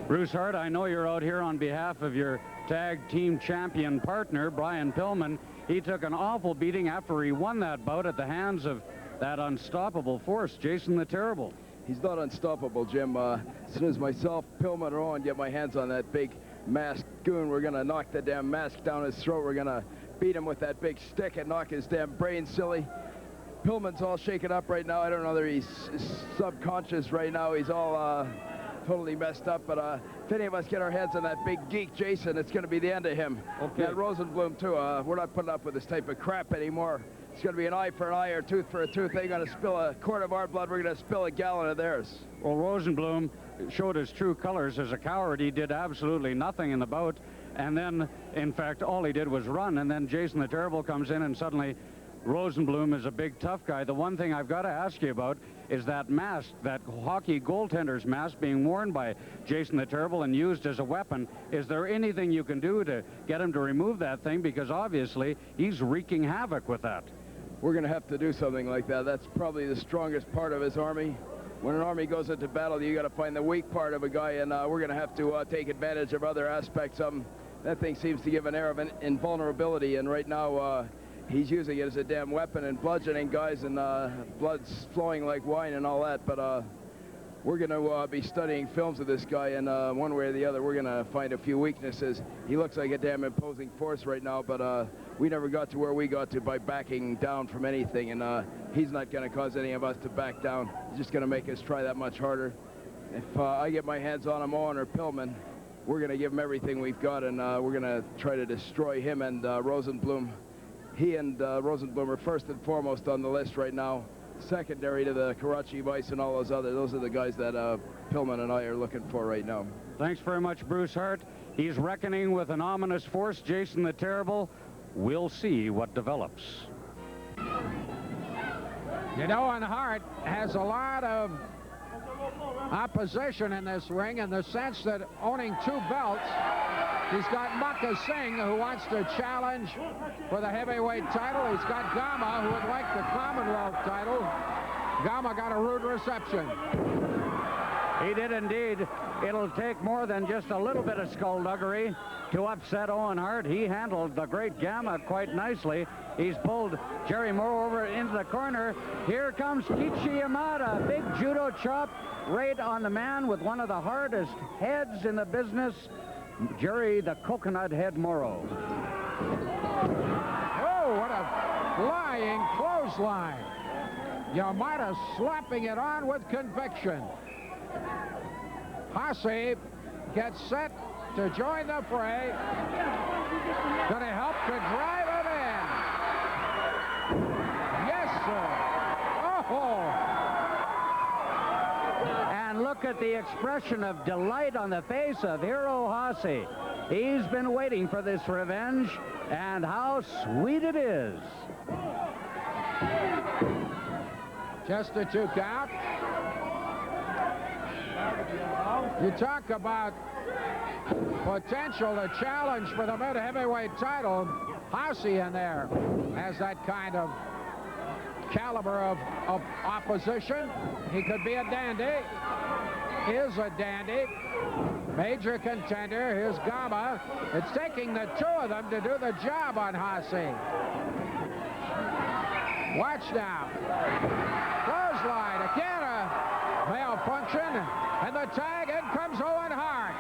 B: Bruce Hart, I know you're out here on behalf of your tag team champion partner, Brian Pillman. He took an awful beating after he won that bout at the hands of that unstoppable force, Jason the Terrible.
C: He's not unstoppable, Jim. As soon as myself, Pillman, or Owen get my hands on that big masked goon, we're going to knock the damn mask down his throat. We're going to beat him with that big stick and knock his damn brain silly. Pillman's all shaken up right now. I don't know whether he's subconscious right now. He's all totally messed up, but if any of us get our heads on that big geek Jason, it's going to be the end of him.
B: Okay.
C: That Rosenblum too. We're not putting up with this type of crap anymore. It's going to be an eye for an eye or tooth for a tooth. They're going to spill a quart of our blood. We're going to spill a gallon of theirs.
B: Well, Rosenblum showed his true colors as a coward. He did absolutely nothing in the bout, and then, in fact, all he did was run, and then Jason the Terrible comes in, and suddenly Rosenblum is a big tough guy. The one thing I've got to ask you about is that mask, that hockey goaltender's mask being worn by Jason the Terrible and used as a weapon. Is there anything you can do to get him to remove that thing? Because obviously he's wreaking havoc with that.
C: We're going to have to do something like that. That's probably the strongest part of his army. When an army goes into battle, you got to find the weak part of a guy, and we're going to have to take advantage of other aspects of him. That thing seems to give an air of invulnerability, and right now he's using it as a damn weapon and bludgeoning guys, and blood's flowing like wine and all that. But we're going to be studying films of this guy, and one way or the other, we're going to find a few weaknesses. He looks like a damn imposing force right now, but we never got to where we got to by backing down from anything, and he's not going to cause any of us to back down. He's just going to make us try that much harder. If I get my hands on him, Owen or Pillman, we're going to give him everything we've got, and we're going to try to destroy him and Rosenblum. He and Rosenblum are first and foremost on the list right now, secondary to the Karachi Vice and all those others. Those are the guys that Pillman and I are looking for right now.
B: Thanks very much, Bruce Hart. He's reckoning with an ominous force, Jason the Terrible. We'll see what develops.
A: You know, Owen Hart has a lot of opposition in this ring in the sense that owning 2 belts, he's got Mukka Singh, who wants to challenge for the heavyweight title. He's got Gama, who would like the Commonwealth title. Gama got a rude reception.
B: He did indeed. It'll take more than just a little bit of skullduggery to upset Owen Hart. He handled the great Gama quite nicely. He's pulled Jerry Moore over into the corner. Here comes Kichi Yamada. Big judo chop right on the man with one of the hardest heads in the business, Jerry the Coconut Head Morrow.
A: Oh, what a flying clothesline. Yamada slapping it on with conviction. Hasse gets set to join the fray. Going to help to drive it in. Yes, sir. Oh!
B: And look at the expression of delight on the face of Hiro Hasse. He's been waiting for this revenge, and how sweet it is.
A: Just a 2 count. You talk about potential to challenge for the mid-heavyweight title. Hasse in there has that kind of caliber of opposition. He could be a dandy. Is a dandy. Major contender. Here's Gama. It's taking the 2 of them to do the job on Hasse. Watch now. Clothesline. Again, malfunction, and the tag, in comes Owen Hart.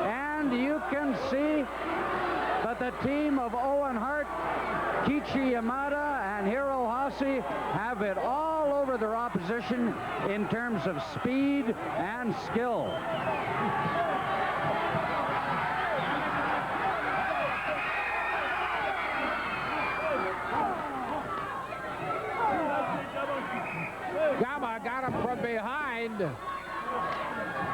B: And you can see that the team of Owen Hart, Kichi Yamada, and Hiro Hase have it all over their opposition in terms of speed and skill.
A: Gama got him from behind.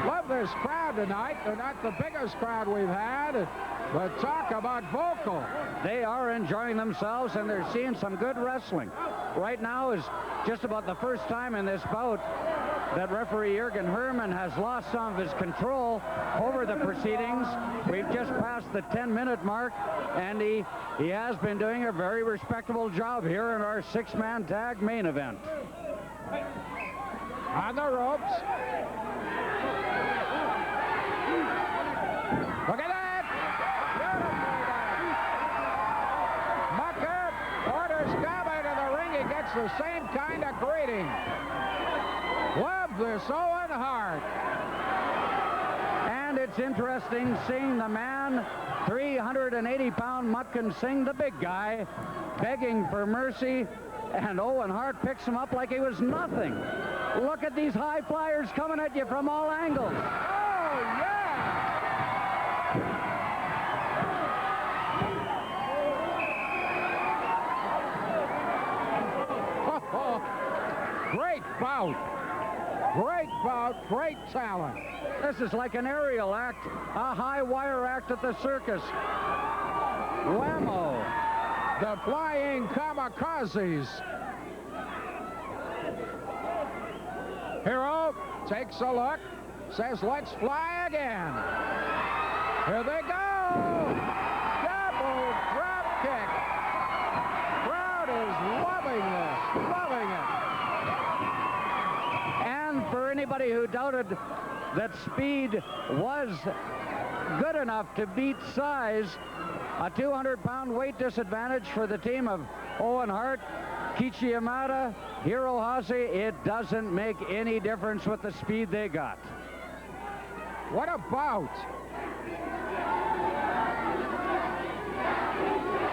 A: Love this crowd tonight. They're not the biggest crowd we've had, but talk about vocal.
B: They are enjoying themselves, and they're seeing some good wrestling. Right now is just about the first time in this bout that referee Jürgen Herman has lost some of his control over the proceedings. We've just passed the 10-minute mark, and he has been doing a very respectable job here in our six-man tag main event.
A: On the ropes. Look at that! Mucker orders Gama into the ring. He gets the same kind of greeting. Love this Owen Hart.
B: And it's interesting seeing the man, 380-pound Mutkin Singh, the big guy, begging for mercy, and Owen Hart picks him up like he was nothing. Look at these high flyers coming at you from all angles.
A: Oh, yeah! Great bout. Great bout, great talent.
B: This is like an aerial act, a high wire act at the circus. Whammo.
A: The flying kamikazes. Hero takes a look, says, let's fly again. Here they go. Double drop kick. Crowd is loving this, loving it.
B: And for anybody who doubted that speed was good enough to beat size, a 200-pound weight disadvantage for the team of Owen Hart, Kichi Yamada, Hiro Hase. It doesn't make any difference with the speed they got.
A: What a bout.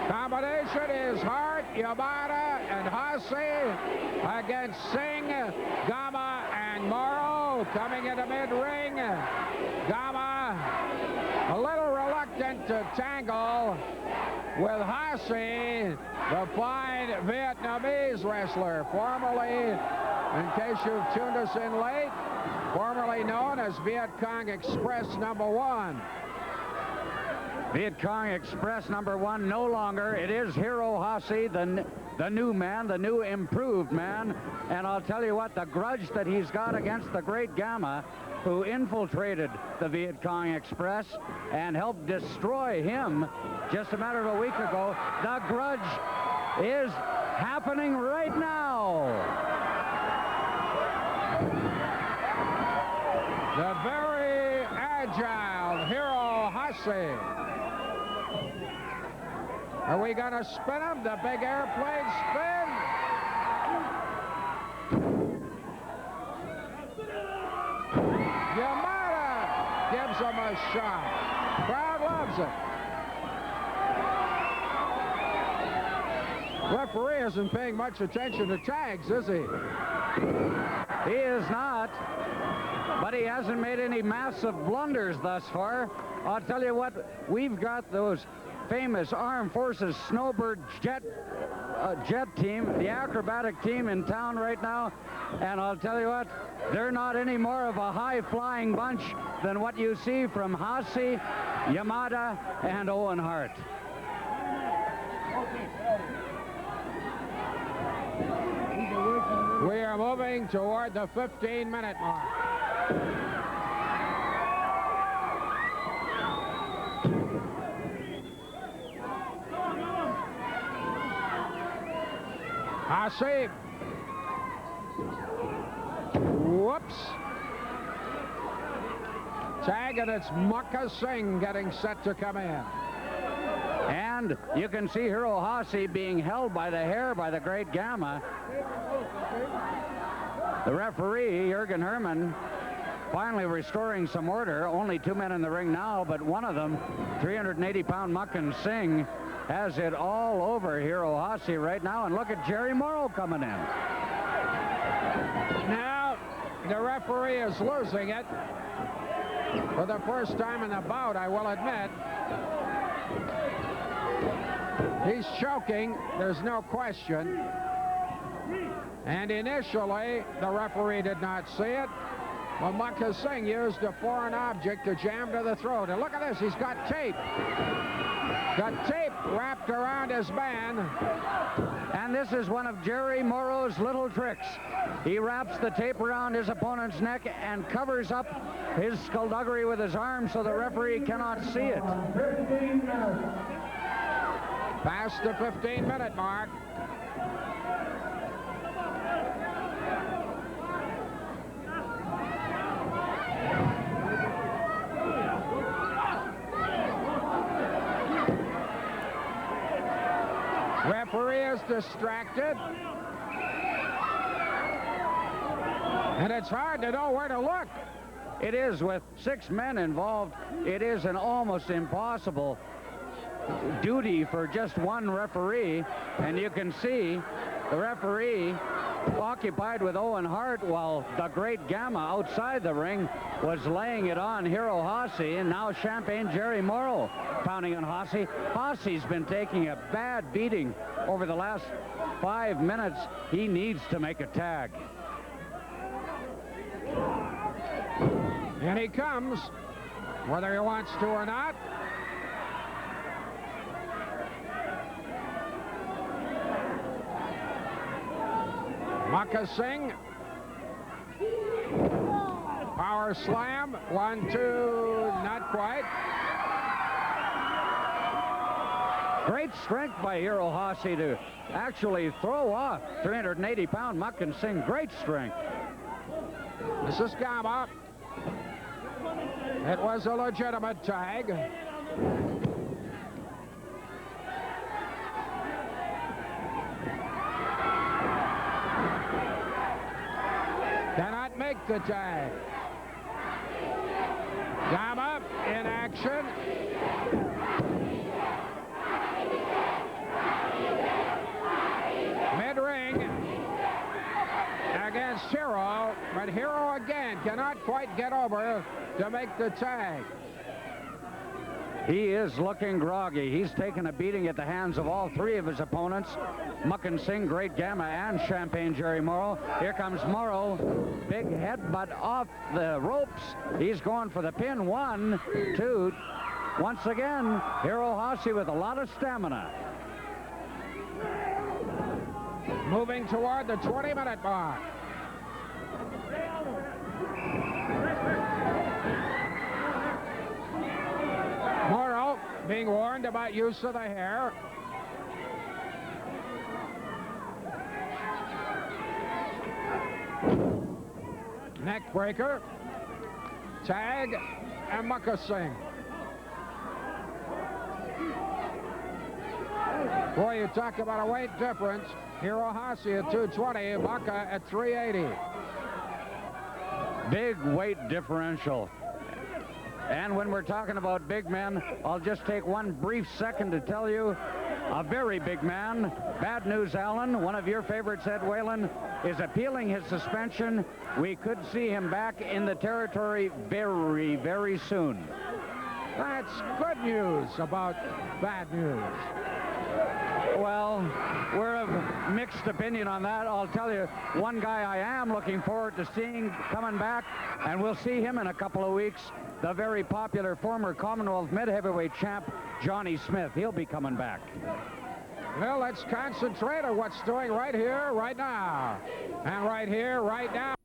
A: Combination is Hart, Yamada, and Hase against Singh, Gama, and Morrow coming into mid-ring. Gama a little reluctant to tangle with Hase, the fine Vietnamese wrestler, formerly, in case you've tuned us in late, formerly known as Viet Cong Express #1.
B: Viet Cong Express #1 no longer. It is Hiro Hase, the new man, the new improved man. And I'll tell you what, the grudge that he's got against the great Gama, who infiltrated the Viet Cong Express and helped destroy him just a matter of a week ago, the grudge is happening right now.
A: The very agile Hiro Hase. Are we going to spin him? The big airplane spin. Yamada gives him a shot. Crowd loves it. Referee isn't paying much attention to tags, is he?
B: He is not, but he hasn't made any massive blunders thus far. I'll tell you what, we've got those famous Armed Forces Snowbird jet team, the acrobatic team in town right now, and I'll tell you what, they're not any more of a high-flying bunch than what you see from Hase, Yamada, and Owen Hart.
A: We are moving toward the 15-minute mark. Hase. Whoops. Tag, and it's Mukka Singh getting set to come in.
B: And you can see Hiro Hase being held by the hair by the great Gama. The referee, Jürgen Hermann, finally restoring some order. Only 2 men in the ring now, but one of them, 380-pound Muckin Singh, has it all over Hiro Hase right now. And look at Jerry Morrow coming in.
A: Now, the referee is losing it for the first time in the bout, I will admit. He's choking, there's no question. And initially, the referee did not see it. But Muckin Singh used a foreign object to jam to the throat. And look at this, he's got tape. Got tape wrapped around his band.
B: And this is one of Jerry Morrow's little tricks. He wraps the tape around his opponent's neck and covers up his skullduggery with his arm so the referee cannot see it.
A: Past the 15-minute mark. Referee is distracted. And it's hard to know where to look.
B: It is, with 6 men involved. It is an almost impossible duty for just one referee. And you can see the referee occupied with Owen Hart while the Great Gamma outside the ring was laying it on Hiro Hase, and now Champagne Jerry Morrow pounding on Hase. Hase's been taking a bad beating over the last 5 minutes. He needs to make a tag.
A: And he comes, whether he wants to or not. Muckin Singh. Power slam. 1, 2, not quite.
B: Great strength by Hiro Hase to actually throw off 380-pound Muckin Singh. Great strength.
A: This is Gamma. It was a legitimate tag. Cannot make the tag. Gamma in action. Mid-ring against Hiro, but Hiro again cannot quite get over to make the tag.
B: He is looking groggy. He's taken a beating at the hands of all 3 of his opponents, Muckin Singh, Great Gamma, and Champagne Jerry Morrow. Here comes Morrow. Big headbutt off the ropes. He's going for the pin. 1, 2. Once again, Hiro Hase with a lot of stamina.
A: Moving toward the 20-minute mark. Morrow being warned about use of the hair. Neck breaker. Tag and Muckin Singh. Boy, you talk about a weight difference. Hiro Hase at 220, Muckin at 380.
B: Big weight differential. And when we're talking about big men, I'll just take one brief second to tell you, a very big man, Bad News Allen, one of your favorites, Ed Whalen, is appealing his suspension. We could see him back in the territory very, very soon.
A: That's good news about bad news.
B: Well, we're of mixed opinion on that. I'll tell you, one guy I am looking forward to seeing coming back, and we'll see him in a couple of weeks, the very popular former Commonwealth mid-heavyweight champ, Johnny Smith. He'll be coming back.
A: Well, let's concentrate on what's doing right here, right now. And right here, right now.